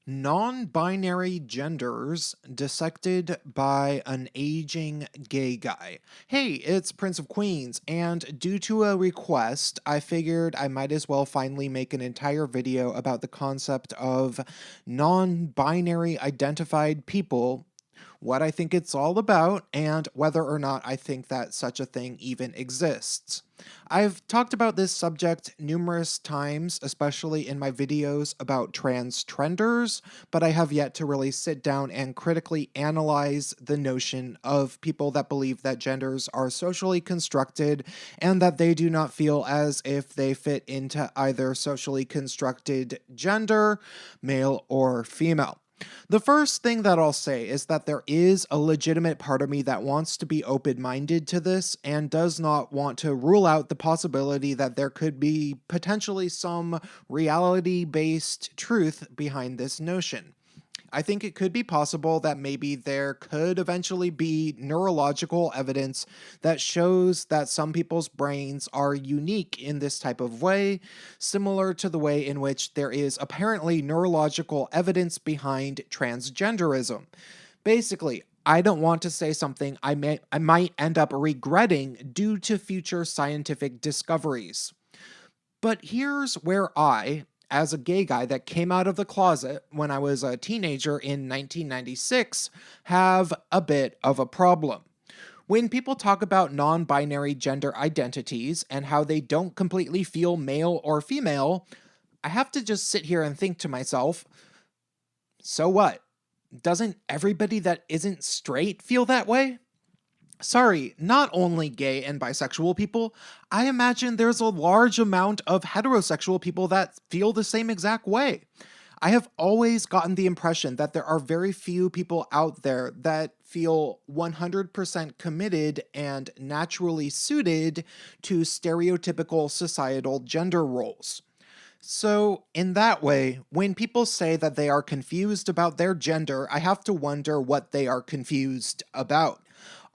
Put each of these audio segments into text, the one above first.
Non-binary genders dissected by an aging gay guy. Hey, it's Prince of Queens, and due to a request, I figured I might as well finally make an entire video about the concept of non-binary identified people, what I think it's all about, and whether or not I think that such a thing even exists. I've talked about this subject numerous times, especially in my videos about trans trenders, but I have yet to really sit down and critically analyze the notion of people that believe that genders are socially constructed and that they do not feel as if they fit into either socially constructed gender, male or female. The first thing that I'll say is that there is a legitimate part of me that wants to be open-minded to this and does not want to rule out the possibility that there could be potentially some reality-based truth behind this notion. I think it could be possible that maybe there could eventually be neurological evidence that shows that some people's brains are unique in this type of way, similar to the way in which there is apparently neurological evidence behind transgenderism. Basically, I don't want to say something I might end up regretting due to future scientific discoveries. But here's where I, as a gay guy that came out of the closet when I was a teenager in 1996, have a bit of a problem. When people talk about non-binary gender identities and how they don't completely feel male or female, I have to just sit here and think to myself, so what? Doesn't everybody that isn't straight feel that way? Sorry, not only gay and bisexual people, I imagine there's a large amount of heterosexual people that feel the same exact way. I have always gotten the impression that there are very few people out there that feel 100% committed and naturally suited to stereotypical societal gender roles. So, in that way, when people say that they are confused about their gender, I have to wonder what they are confused about.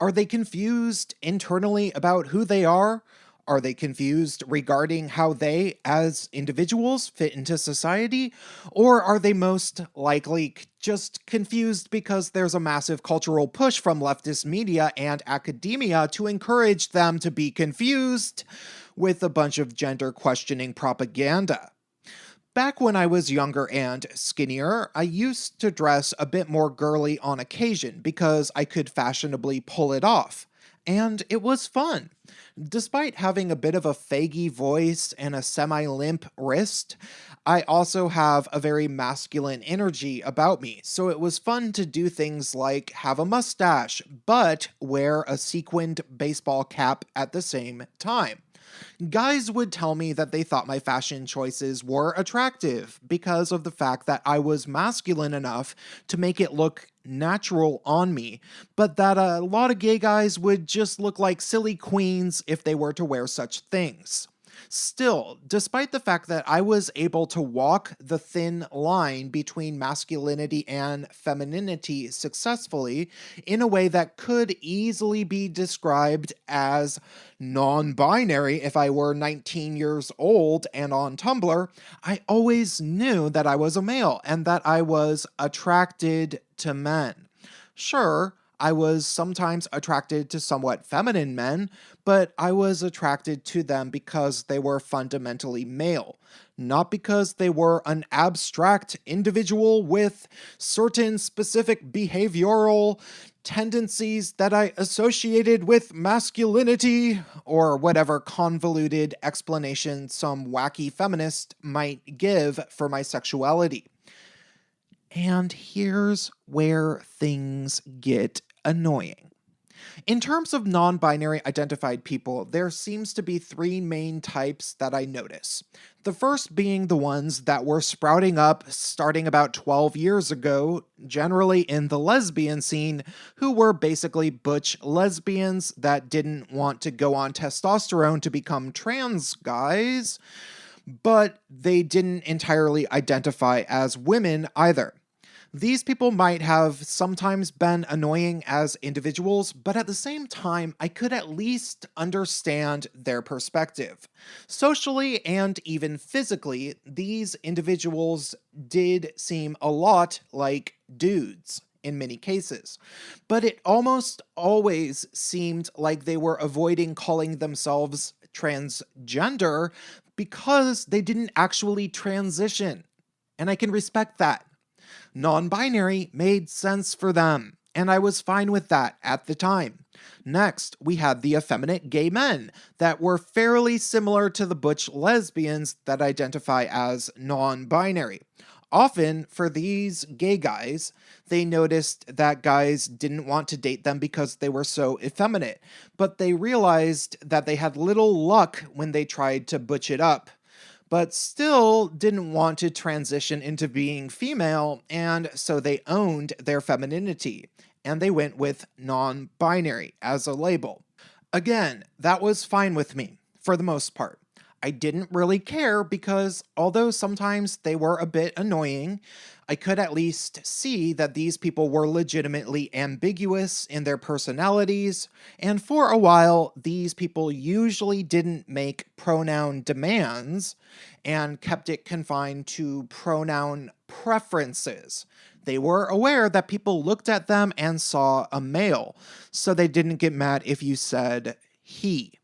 Are they confused internally about who they are? Are they confused regarding how they, as individuals, fit into society? Or are they most likely just confused because there's a massive cultural push from leftist media and academia to encourage them to be confused with a bunch of gender questioning propaganda? Back when I was younger and skinnier, I used to dress a bit more girly on occasion because I could fashionably pull it off. And it was fun. Despite having a bit of a faggy voice and a semi-limp wrist, I also have a very masculine energy about me, so it was fun to do things like have a mustache, but wear a sequined baseball cap at the same time. Guys would tell me that they thought my fashion choices were attractive because of the fact that I was masculine enough to make it look natural on me, but that a lot of gay guys would just look like silly queens if they were to wear such things. Still, despite the fact that I was able to walk the thin line between masculinity and femininity successfully in a way that could easily be described as non-binary if I were 19 years old and on Tumblr, I always knew that I was a male and that I was attracted to men. Sure, I was sometimes attracted to somewhat feminine men, but I was attracted to them because they were fundamentally male, not because they were an abstract individual with certain specific behavioral tendencies that I associated with masculinity, or whatever convoluted explanation some wacky feminist might give for my sexuality. And here's where things get annoying. In terms of non-binary identified people, there seems to be three main types that I notice. The first being the ones that were sprouting up starting about 12 years ago, generally in the lesbian scene, who were basically butch lesbians that didn't want to go on testosterone to become trans guys, but they didn't entirely identify as women either. These people might have sometimes been annoying as individuals, but at the same time, I could at least understand their perspective. Socially and even physically, these individuals did seem a lot like dudes in many cases, but it almost always seemed like they were avoiding calling themselves transgender because they didn't actually transition. And I can respect that. Non binary made sense for them, and I was fine with that at the time. Next, we had the effeminate gay men that were fairly similar to the butch lesbians that identify as non binary. Often, for these gay guys, they noticed that guys didn't want to date them because they were so effeminate, but they realized that they had little luck when they tried to butch it up, but still didn't want to transition into being female, and so they owned their femininity, and they went with non binary as a label. Again, that was fine with me, for the most part. I didn't really care because although sometimes they were a bit annoying, I could at least see that these people were legitimately ambiguous in their personalities, and for a while, these people usually didn't make pronoun demands and kept it confined to pronoun preferences. They were aware that people looked at them and saw a male, so they didn't get mad if you said he.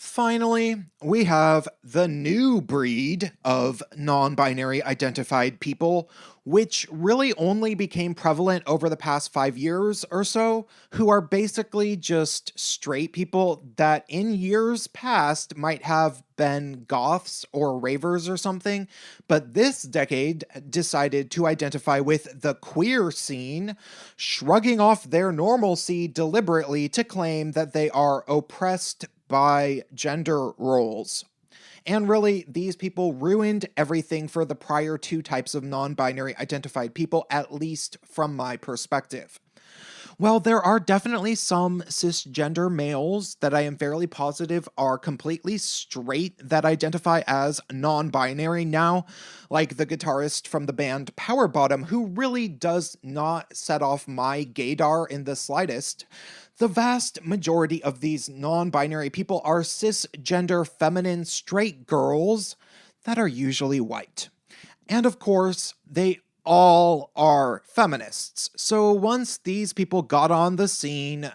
Finally, we have the new breed of non binary identified people, which really only became prevalent over the past 5 years or so, who are basically just straight people that in years past might have been goths or ravers or something, but this decade decided to identify with the queer scene, shrugging off their normalcy deliberately to claim that they are oppressed by gender roles. And really, these people ruined everything for the prior two types of non binary identified people, at least from my perspective. Well, there are definitely some cisgender males that I am fairly positive are completely straight that identify as non binary now, like the guitarist from the band Power Bottom, who really does not set off my gaydar in the slightest. The vast majority of these non binary people are cisgender feminine straight girls that are usually white. And of course, they all are feminists. So once these people got on the scene,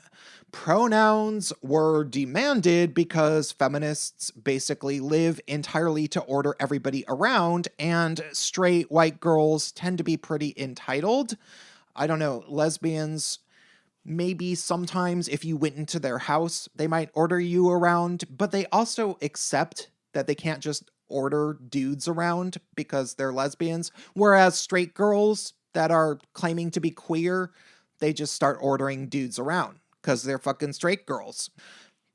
pronouns were demanded because feminists basically live entirely to order everybody around, and straight white girls tend to be pretty entitled. I don't know, lesbians, maybe sometimes if you went into their house, they might order you around, but they also accept that they can't just order dudes around because they're lesbians. Whereas straight girls that are claiming to be queer, they just start ordering dudes around because they're fucking straight girls.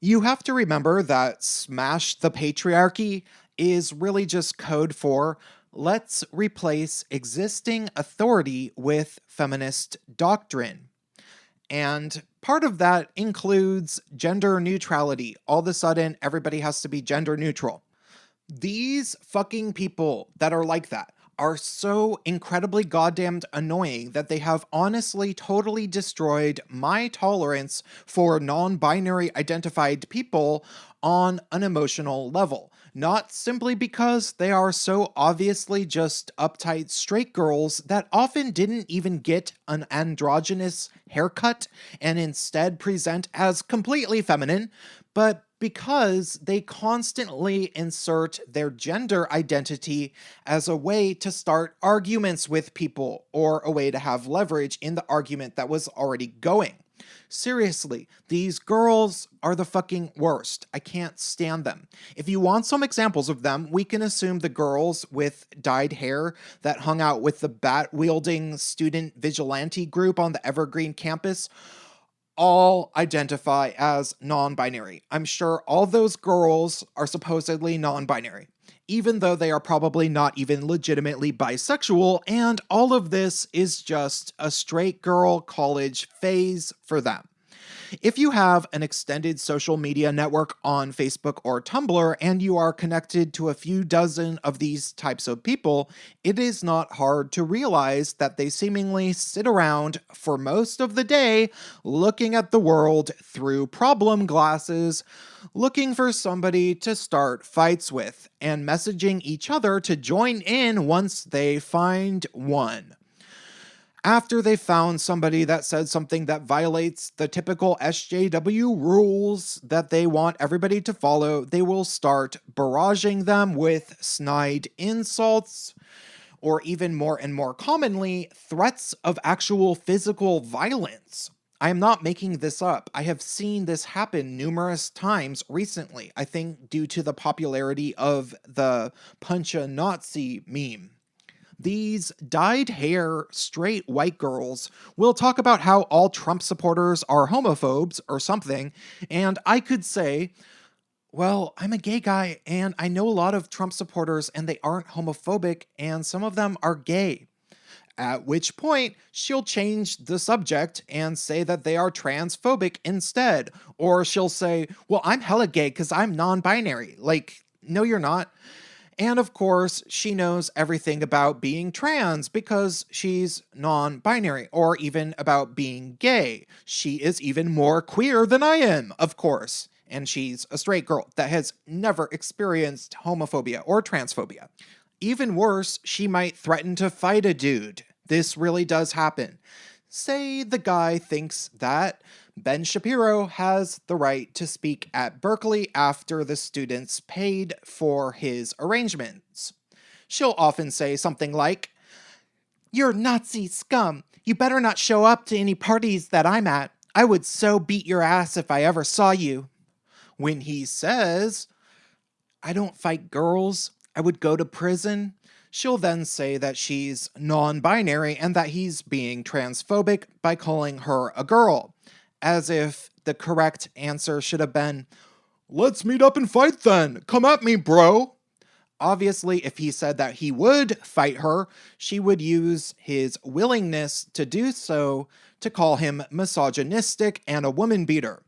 You have to remember that smash the patriarchy is really just code for let's replace existing authority with feminist doctrine. And part of that includes gender neutrality. All of a sudden, everybody has to be gender neutral. These fucking people that are like that are so incredibly goddamned annoying that they have honestly totally destroyed my tolerance for non-binary identified people on an emotional level. Not simply because they are so obviously just uptight straight girls that often didn't even get an androgynous haircut and instead present as completely feminine, but because they constantly insert their gender identity as a way to start arguments with people or a way to have leverage in the argument that was already going. Seriously, these girls are the fucking worst. I can't stand them. If you want some examples of them, we can assume the girls with dyed hair that hung out with the bat-wielding student vigilante group on the Evergreen campus all identify as non-binary. I'm sure all those girls are supposedly non-binary, even though they are probably not even legitimately bisexual, and all of this is just a straight girl college phase for them. If you have an extended social media network on Facebook or Tumblr and you are connected to a few dozen of these types of people, it is not hard to realize that they seemingly sit around for most of the day looking at the world through problem glasses, looking for somebody to start fights with, and messaging each other to join in once they find one. After they found somebody that said something that violates the typical SJW rules that they want everybody to follow, they will start barraging them with snide insults, or even more and more commonly, threats of actual physical violence. I am not making this up. I have seen this happen numerous times recently, I think due to the popularity of the Punch a Nazi meme. These dyed hair, straight white girls will talk about how all Trump supporters are homophobes or something, and I could say, well, I'm a gay guy and I know a lot of Trump supporters and they aren't homophobic and some of them are gay. At which point, she'll change the subject and say that they are transphobic instead. Or she'll say, well, I'm hella gay because I'm non-binary. Like, no, you're not. And of course, she knows everything about being trans because she's non-binary, or even about being gay. She is even more queer than I am, of course. And she's a straight girl that has never experienced homophobia or transphobia. Even worse, she might threaten to fight a dude. This really does happen. Say the guy thinks that Ben Shapiro has the right to speak at Berkeley after the students paid for his arrangements. She'll often say something like, "You're Nazi scum. You better not show up to any parties that I'm at. I would so beat your ass if I ever saw you." When he says, "I don't fight girls. I would go to prison," she'll then say that she's non-binary and that he's being transphobic by calling her a girl, as if the correct answer should have been, "Let's meet up and fight then. Come at me, bro." Obviously, if he said that he would fight her, she would use his willingness to do so to call him misogynistic and a woman beater.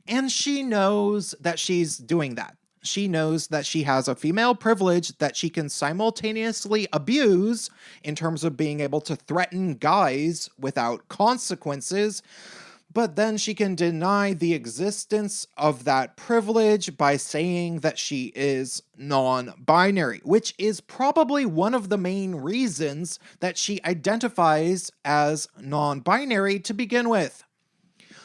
And she knows that she's doing that. She knows that she has a female privilege that she can simultaneously abuse in terms of being able to threaten guys without consequences, but then she can deny the existence of that privilege by saying that she is non-binary, which is probably one of the main reasons that she identifies as non-binary to begin with.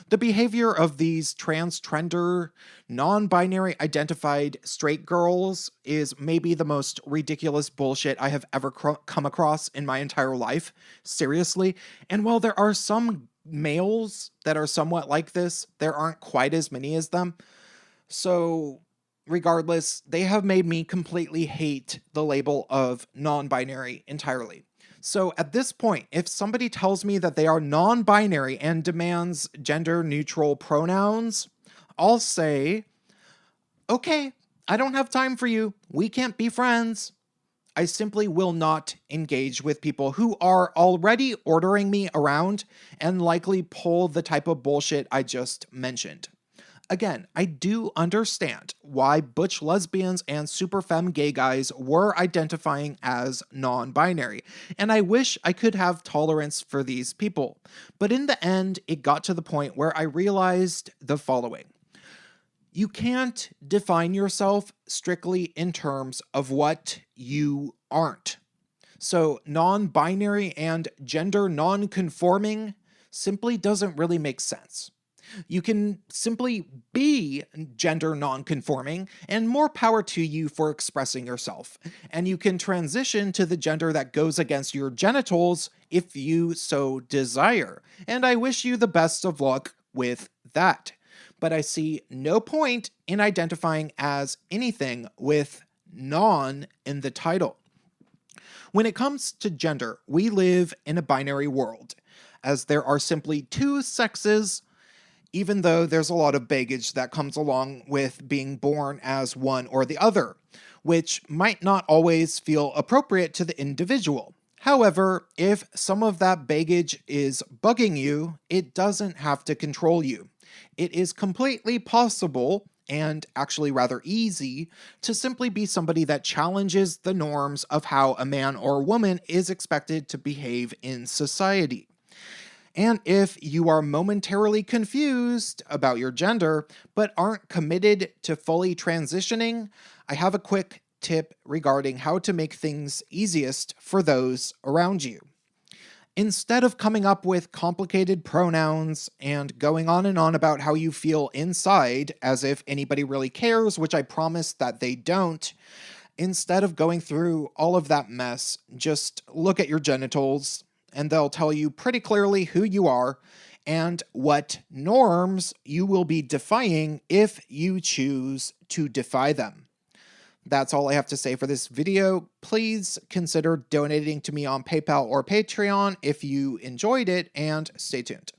The behavior of these transgender, non-binary identified straight girls is maybe the most ridiculous bullshit I have ever come across in my entire life. Seriously. And while there are some males that are somewhat like this, there aren't quite as many as them. So regardless, they have made me completely hate the label of non-binary entirely. So at this point, if somebody tells me that they are non-binary and demands gender-neutral pronouns, I'll say, "Okay, I don't have time for you. We can't be friends." I simply will not engage with people who are already ordering me around and likely pull the type of bullshit I just mentioned. Again, I do understand why butch lesbians and super femme gay guys were identifying as non-binary, and I wish I could have tolerance for these people. But in the end, it got to the point where I realized the following. You can't define yourself strictly in terms of what you aren't. So non-binary and gender non-conforming simply doesn't really make sense. You can simply be gender non-conforming, and more power to you for expressing yourself. And you can transition to the gender that goes against your genitals if you so desire. And I wish you the best of luck with that. But I see no point in identifying as anything with non in the title. When it comes to gender, we live in a binary world, as there are simply two sexes, even though there's a lot of baggage that comes along with being born as one or the other, which might not always feel appropriate to the individual. However, if some of that baggage is bugging you, it doesn't have to control you. It is completely possible and actually rather easy to simply be somebody that challenges the norms of how a man or woman is expected to behave in society. And if you are momentarily confused about your gender but aren't committed to fully transitioning, I have a quick tip regarding how to make things easiest for those around you. Instead of coming up with complicated pronouns and going on and on about how you feel inside as if anybody really cares, which I promise that they don't, instead of going through all of that mess, just look at your genitals and they'll tell you pretty clearly who you are and what norms you will be defying if you choose to defy them. That's all I have to say for this video. Please consider donating to me on PayPal or Patreon if you enjoyed it, and stay tuned.